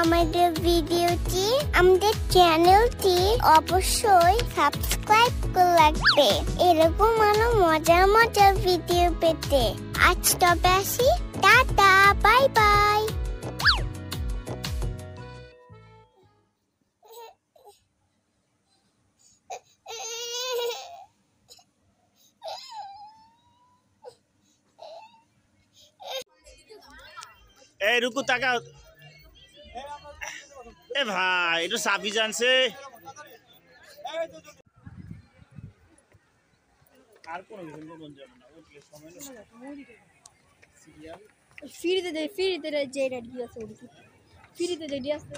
আমাদের ভিডিওটি আমাদের চ্যানেলটি অবশ্যই সাবস্ক্রাইব করে রাখবে এরকম আরো মজার মজার ভিডিও পেতে। আজ তবে আসি, টাটা, বাই বাই। এই রুকু তাকা, এ ভাই একটু সাফি জানছে আর কোন কিছু মন যাবে না, ওকে সময় না সিরিয়াল ফ্রিতে যে রেডি আছে, ফ্রিতে রেডি আছে।